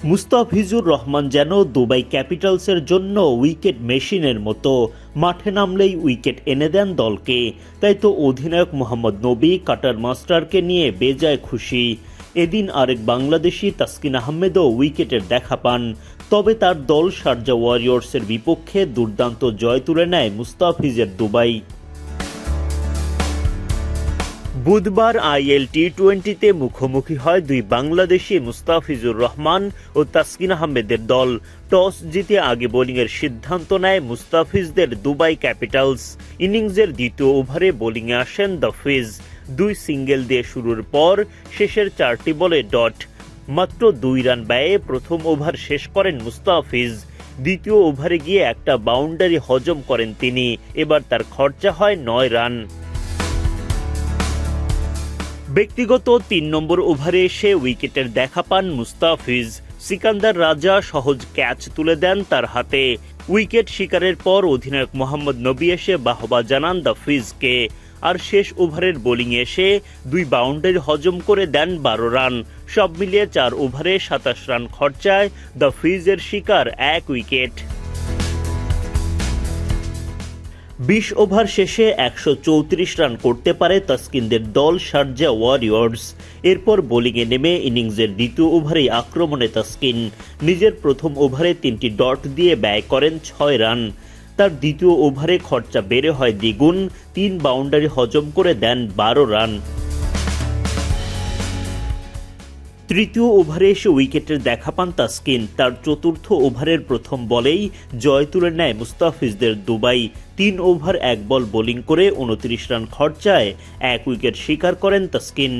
মুস্তাফিজুর রহমান যেন দুবাই ক্যাপিটালসের জন্য উইকেট মেশিনের মতো, মাঠে নামলেই উইকেট এনে দেন দলকে। তাই তো অধিনায়ক মোহাম্মদ নবী কাটার মাস্টারকে নিয়ে বেজায় খুশি। এদিন আরেক বাংলাদেশি তাসকিন আহমেদও উইকেটের দেখা পান। তবে তার দল শারজা ওয়ারিয়র্সের বিপক্ষে দুর্দান্ত জয় তুলে নেয় মুস্তাফিজের দুবাই। বুধবার আইএল টি-20তে মুখোমুখি হয় দুই বাংলাদেশি মুস্তাফিজুর রহমান ও তাসকিন আহমেদের দল। টস জিতে আগে বোলিংয়ের সিদ্ধান্ত নেয় মুস্তাফিজদের দুবাই ক্যাপিটালস। ইনিংসের দ্বিতীয় ওভারে বোলিংয়ে আসেন দ্য ফিজ। দুই সিঙ্গেল দিয়ে শুরুর পর শেষের 4টি বলে ডট। মাত্র 2 রান ব্যয়ে প্রথম ওভার শেষ করেন মুস্তাফিজ। দ্বিতীয় ওভারে গিয়ে একটা বাউন্ডারি হজম করেন তিনি। এবার তার খরচা হয় 9 রান। ব্যক্তিগত 3 নম্বর ওভারে এসে উইকেটের দেখা পান মুস্তাফিজ। সিকান্দার রাজা সহজ ক্যাচ তুলে দেন তার হাতে। উইকেট শিকারের পর অধিনায়ক মোহাম্মদ নবী এসে বাহবা জানান দ্য ফিজকে। আর শেষ ওভারের বোলিংয়ে এসে 2 বাউন্ডারি হজম করে দেন 12 রান। সব মিলিয়ে 4 ওভারে 27 রান খরচায় দ্য ফিজের শিকার 1 উইকেট। 20 ওভার শেষে 134 রান করতে পারে তাসকিনদের দল শারজা ওয়ারিয়র্স। এরপর বোলিংয়ে নেমে ইনিংসের দ্বিতীয় ওভারেই আক্রমণে তাসকিন। নিজের প্রথম ওভারে 3টি ডট দিয়ে ব্যয় করেন 6 রান। তার দ্বিতীয় ওভারে খরচা বেড়ে হয় দ্বিগুণ। 3 বাউন্ডারি হজম করে দেন 12 রান। তৃতীয় ওভারে এসে উইকেটের দেখা পান তাসকিন। তার চতুর্থ ওভারের প্রথম বলেই জয় তুলে নেয় মুস্তাফিজদের দুবাই। 3 ওভার 1 বল বোলিং করে 29 রান খরচায় 1 উইকেট শিকার করেন তাসকিন।